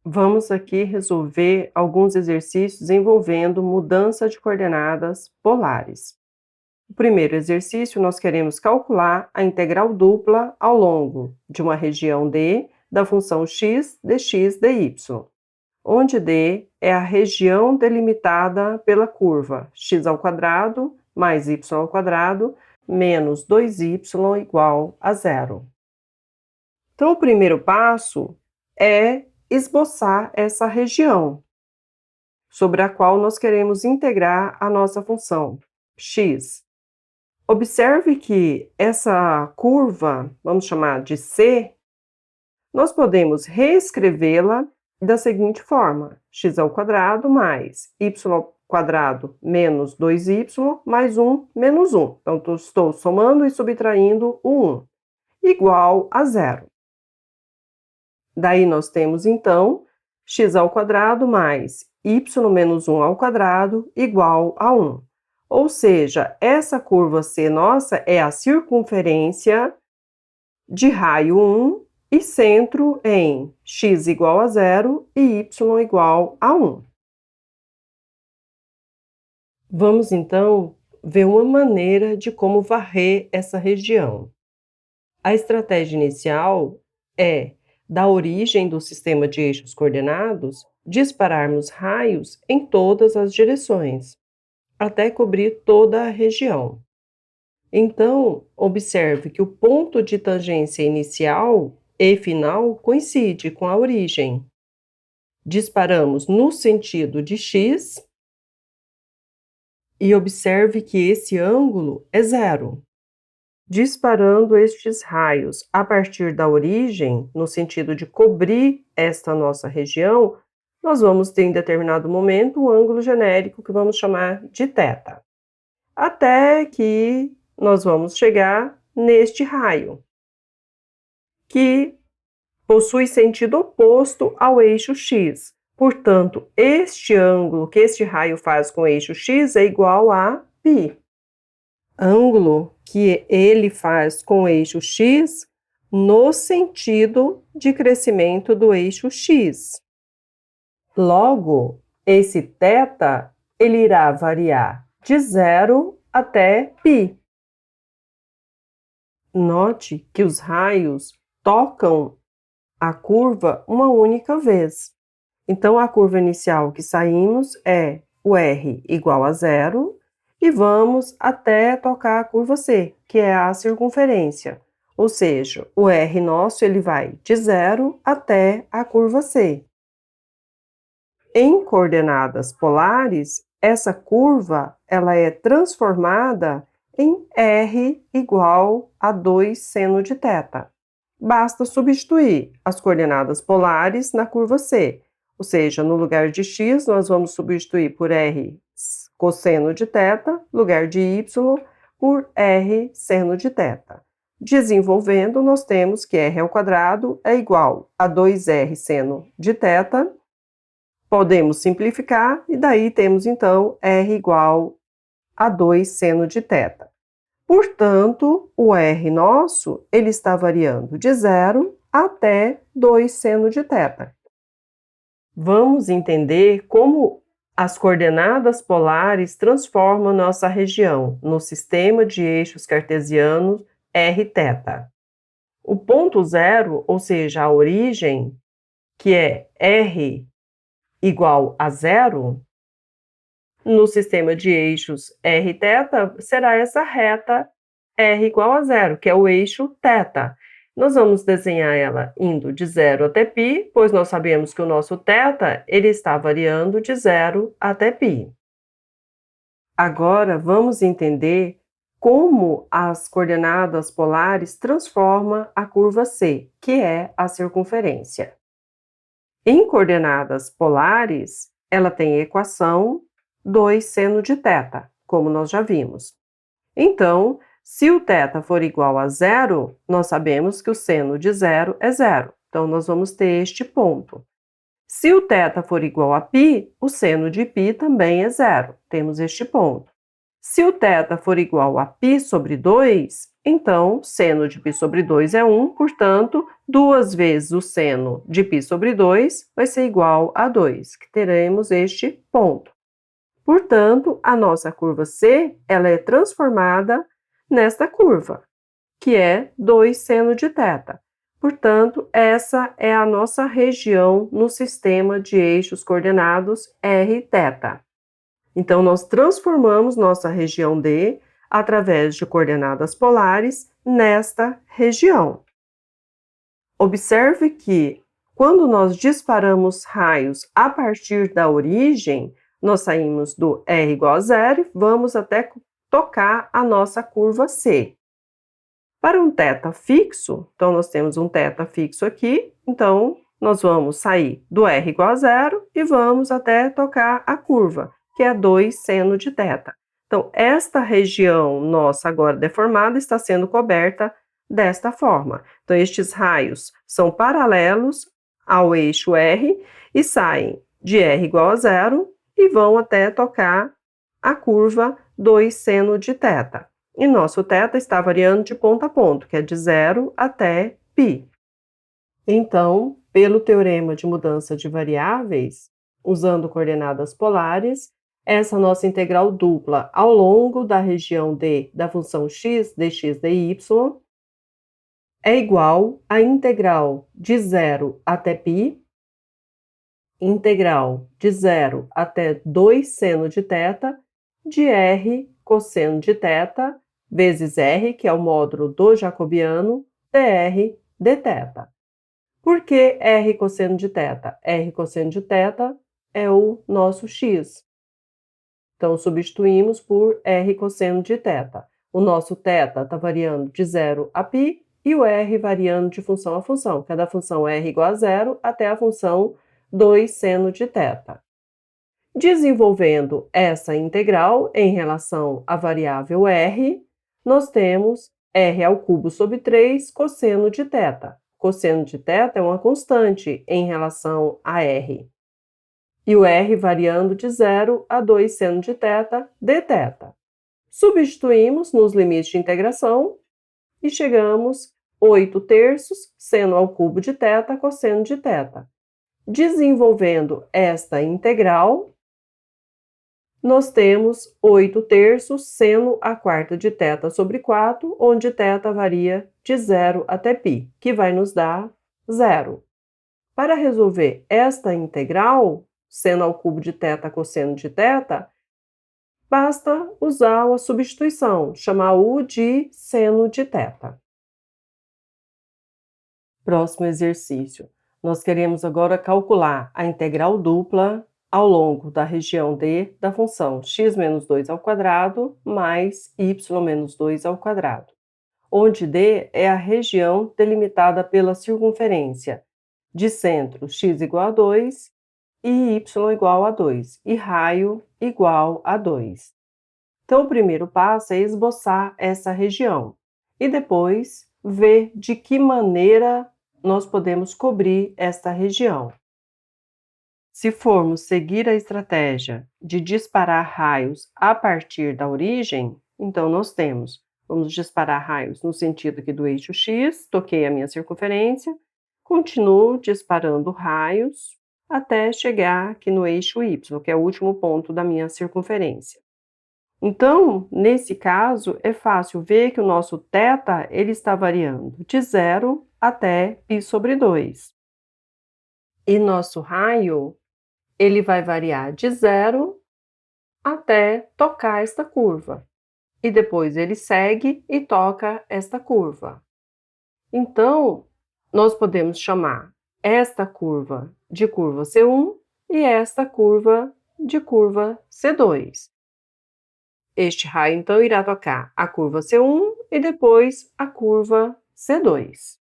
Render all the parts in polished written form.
Vamos aqui resolver alguns exercícios envolvendo mudança de coordenadas polares. O primeiro exercício, nós queremos calcular a integral dupla ao longo de uma região D da função x dx dy, onde D é a região delimitada pela curva x² mais y² menos 2y igual a zero. Então, o primeiro passo é esboçar essa região, sobre a qual nós queremos integrar a nossa função x. Observe que essa curva, vamos chamar de C, nós podemos reescrevê-la da seguinte forma: x² mais y² menos 2y mais 1 menos 1. Então, estou somando e subtraindo o 1, igual a zero. Daí nós temos, então, x² mais y menos 1² igual a 1. Ou seja, essa curva C nossa é a circunferência de raio 1 e centro em x igual a 0 e y igual a 1. Vamos, então, ver uma maneira de como varrer essa região. A estratégia inicial é, da origem do sistema de eixos coordenados, dispararmos raios em todas as direções, até cobrir toda a região. Então, observe que o ponto de tangência inicial e final coincide com a origem. Disparamos no sentido de x e observe que esse ângulo é zero. Disparando estes raios a partir da origem, no sentido de cobrir esta nossa região, nós vamos ter em determinado momento um ângulo genérico que vamos chamar de θ. Até que nós vamos chegar neste raio, que possui sentido oposto ao eixo x. Portanto, este ângulo que este raio faz com o eixo x é igual a π. Ângulo que ele faz com o eixo x no sentido de crescimento do eixo x. Logo, esse θ ele irá variar de 0 até π. Note que os raios tocam a curva uma única vez. Então, a curva inicial que saímos é o r igual a 0, e vamos até tocar a curva C, que é a circunferência. Ou seja, o R nosso ele vai de 0 até a curva C. Em coordenadas polares, essa curva ela é transformada em R igual a 2 seno de θ. Basta substituir as coordenadas polares na curva C. Ou seja, no lugar de x, nós vamos substituir por R cosseno de θ, lugar de y, por R seno de θ. Desenvolvendo, nós temos que r² é igual a 2r seno de θ. Podemos simplificar, e daí temos, então, r igual a 2 seno de θ. Portanto, o r nosso, ele está variando de 0 até 2 seno de θ. Vamos entender como as coordenadas polares transformam nossa região no sistema de eixos cartesianos rθ. O ponto zero, ou seja, a origem, que é r igual a 0, no sistema de eixos rθ, será essa reta r igual a 0, que é o eixo θ. Nós vamos desenhar ela indo de 0 até π, pois nós sabemos que o nosso θ ele está variando de 0 até π. Agora, vamos entender como as coordenadas polares transformam a curva C, que é a circunferência. Em coordenadas polares, ela tem a equação 2 seno de θ, como nós já vimos. Então, se o θ for igual a 0, nós sabemos que o seno de 0 é 0. Então, nós vamos ter este ponto. Se o θ for igual a π, o seno de π também é 0. Temos este ponto. Se o θ for igual a π sobre 2, então seno de π sobre 2 é 1, portanto, 2 vezes o seno de π sobre 2 vai ser igual a 2, que teremos este ponto. Portanto, a nossa curva C, ela é transformada nesta curva, que é 2 seno de θ. Portanto, essa é a nossa região no sistema de eixos coordenados r, θ. Então, nós transformamos nossa região D, através de coordenadas polares, nesta região. Observe que, quando nós disparamos raios a partir da origem, nós saímos do R igual a zero e vamos até tocar a nossa curva C. Para um θ fixo, então nós temos um θ fixo aqui, então nós vamos sair do R igual a zero e vamos até tocar a curva, que é 2 seno de θ. Então, esta região nossa agora deformada está sendo coberta desta forma. Então, estes raios são paralelos ao eixo R e saem de R igual a zero e vão até tocar a curva 2 seno de θ. E nosso θ está variando de ponto a ponto, que é de 0 até π. Então, pelo teorema de mudança de variáveis, usando coordenadas polares, essa nossa integral dupla ao longo da região D da função x, dx, dy, é igual à integral de 0 até π, integral de 0 até 2 seno de θ, de r cosseno de θ, vezes r, que é o módulo do jacobiano, dr dθ. Por que r cosseno de θ? R cosseno de θ é o nosso x. Então, substituímos por r cosseno de θ. O nosso θ está variando de 0 a π e o r variando de função a função, que é da função r igual a zero até a função 2 seno de θ. Desenvolvendo essa integral em relação à variável r, nós temos r ao cubo sobre 3 cosseno de θ. Cosseno de θ é uma constante em relação a r. E o r variando de 0 a 2 seno de θ dθ. Substituímos nos limites de integração e chegamos 8 terços seno ao cubo de θ cosseno de θ. Desenvolvendo esta integral, nós temos 8 terços seno a quarta de θ sobre 4, onde θ varia de 0 até π, que vai nos dar 0. Para resolver esta integral, seno ao cubo de θ cosseno de θ, basta usar a substituição, chamar U de seno de θ. Próximo exercício. Nós queremos agora calcular a integral dupla ao longo da região D da função x menos 2 ao quadrado mais y menos 2 ao quadrado, onde D é a região delimitada pela circunferência de centro x igual a 2 e y igual a 2 e raio igual a 2. Então, o primeiro passo é esboçar essa região e depois ver de que maneira nós podemos cobrir esta região. Se formos seguir a estratégia de disparar raios a partir da origem, então nós vamos disparar raios no sentido aqui do eixo x, toquei a minha circunferência, continuo disparando raios até chegar aqui no eixo y, que é o último ponto da minha circunferência. Então, nesse caso, é fácil ver que o nosso θ ele está variando de 0 até π sobre 2. E nosso raio, ele vai variar de 0 até tocar esta curva. E depois ele segue e toca esta curva. Então, nós podemos chamar esta curva de curva C1 e esta curva de curva C2. Este raio, então, irá tocar a curva C1 e depois a curva C2.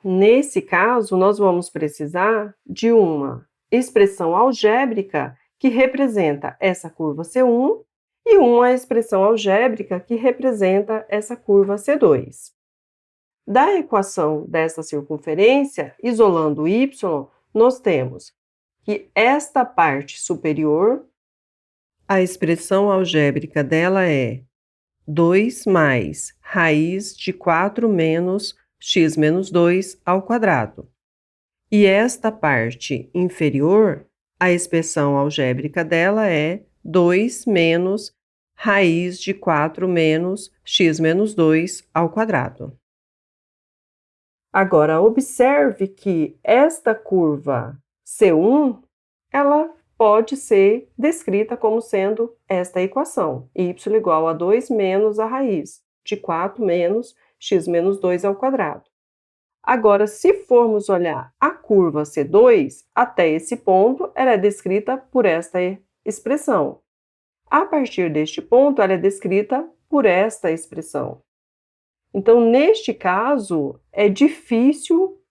Nesse caso, nós vamos precisar de uma expressão algébrica que representa essa curva C1 e uma expressão algébrica que representa essa curva C2. Da equação dessa circunferência, isolando y, nós temos que esta parte superior A expressão algébrica dela é 2 mais raiz de 4 menos x menos 2 ao quadrado. E esta parte inferior, a expressão algébrica dela é 2 menos raiz de 4 menos x menos 2 ao quadrado. Agora, observe que esta curva C1, ela pode ser descrita como sendo esta equação, y igual a 2 menos a raiz de 4 menos x menos 2 ao quadrado. Agora, se formos olhar a curva C2, até esse ponto, ela é descrita por esta expressão. A partir deste ponto, ela é descrita por esta expressão. Então, neste caso, é difícil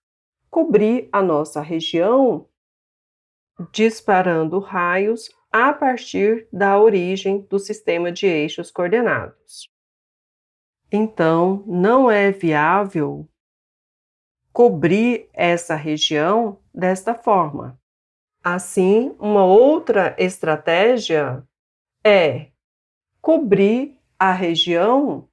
cobrir a nossa região disparando raios a partir da origem do sistema de eixos coordenados. Então, não é viável cobrir essa região desta forma. Assim, uma outra estratégia é cobrir a região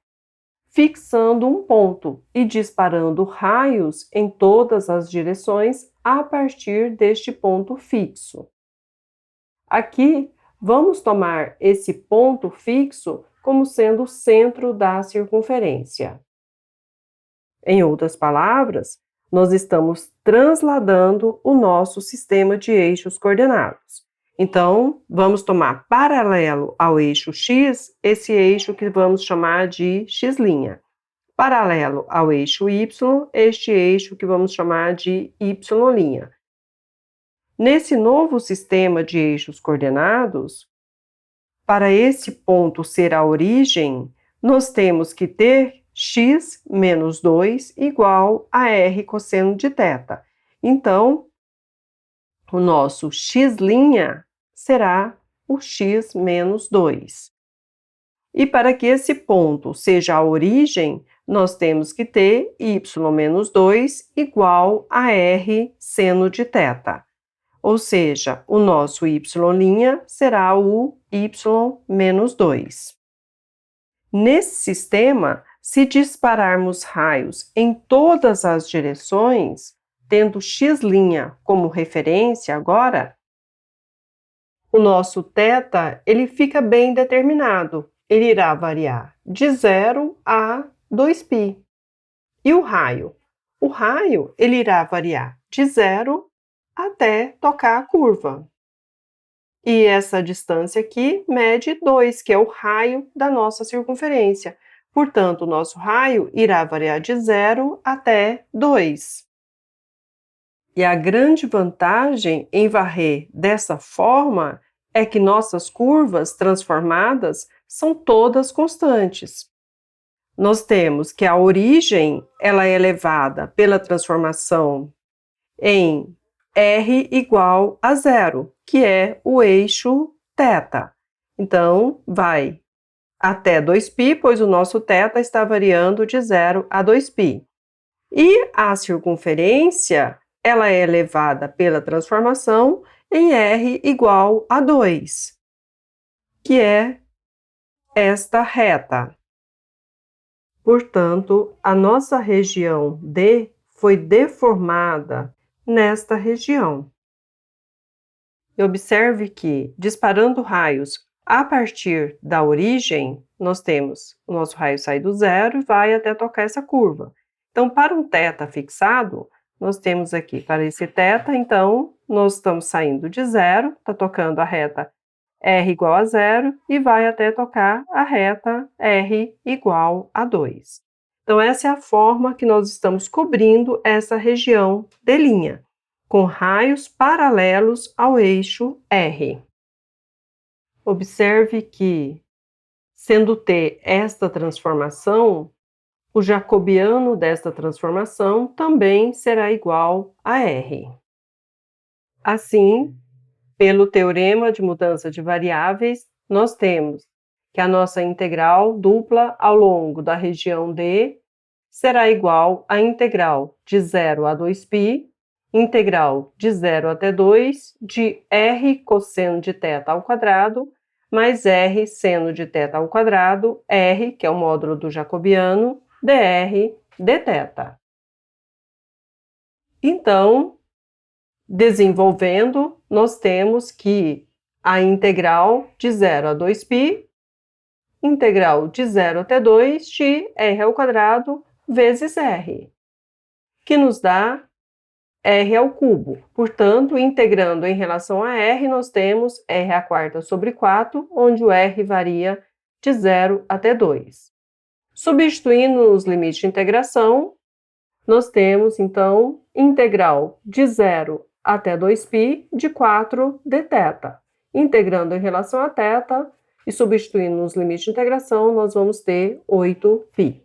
fixando um ponto e disparando raios em todas as direções a partir deste ponto fixo. Aqui, vamos tomar esse ponto fixo como sendo o centro da circunferência. Em outras palavras, nós estamos transladando o nosso sistema de eixos coordenados. Então, vamos tomar paralelo ao eixo x, esse eixo que vamos chamar de x'. Paralelo ao eixo y, este eixo que vamos chamar de y'. Nesse novo sistema de eixos coordenados, para esse ponto ser a origem, nós temos que ter x menos 2 igual a r cosseno de θ. Então, o nosso x' será o x menos 2. E para que esse ponto seja a origem, nós temos que ter y menos 2 igual a r seno de θ. Ou seja, o nosso y' será o y menos 2. Nesse sistema, se dispararmos raios em todas as direções, tendo x' como referência agora, o nosso θ ele fica bem determinado. Ele irá variar de 0 a 2π. E o raio? O raio ele irá variar de 0 até tocar a curva. E essa distância aqui mede 2, que é o raio da nossa circunferência. Portanto, o nosso raio irá variar de 0 até 2. E a grande vantagem em varrer dessa forma é que nossas curvas transformadas são todas constantes. Nós temos que a origem ela é elevada pela transformação em r igual a 0, que é o eixo θ. Então, vai até 2π, pois o nosso θ está variando de 0 a 2π. E a circunferência, ela é elevada pela transformação em r igual a 2, que é esta reta. Portanto, a nossa região D foi deformada nesta região. E observe que, disparando raios a partir da origem, nós temos o nosso raio sai do zero e vai até tocar essa curva. Então, para um θ fixado, nós temos aqui, para esse θ, então, nós estamos saindo de zero, está tocando a reta r igual a 0 e vai até tocar a reta r igual a 2. Então, essa é a forma que nós estamos cobrindo essa região D', com raios paralelos ao eixo R. Observe que, sendo T esta transformação, o jacobiano desta transformação também será igual a R. Assim, pelo teorema de mudança de variáveis, nós temos que a nossa integral dupla ao longo da região D será igual à integral de 0 a 2π, integral de 0 até 2 de r cosseno de θ ao quadrado, mais r seno de θ ao quadrado, r, que é o módulo do jacobiano, dr dθ. Então, desenvolvendo, nós temos que a integral de 0 a 2π, integral de 0 até 2 de r ao quadrado vezes r, que nos dá r ao cubo. Portanto, integrando em relação a r, nós temos r à quarta sobre 4, onde o r varia de 0 até 2. Substituindo os limites de integração, nós temos, então, integral de 0 até 2π de 4 dθ. Integrando em relação a θ e substituindo os limites de integração, nós vamos ter 8π.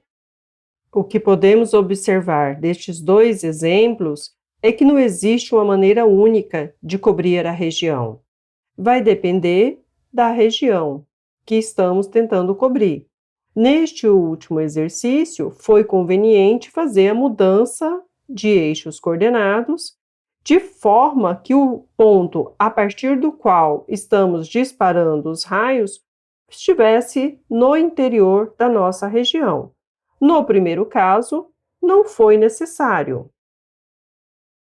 O que podemos observar destes dois exemplos é que não existe uma maneira única de cobrir a região. Vai depender da região que estamos tentando cobrir. Neste último exercício, foi conveniente fazer a mudança de eixos coordenados, de forma que o ponto a partir do qual estamos disparando os raios estivesse no interior da nossa região. No primeiro caso, não foi necessário.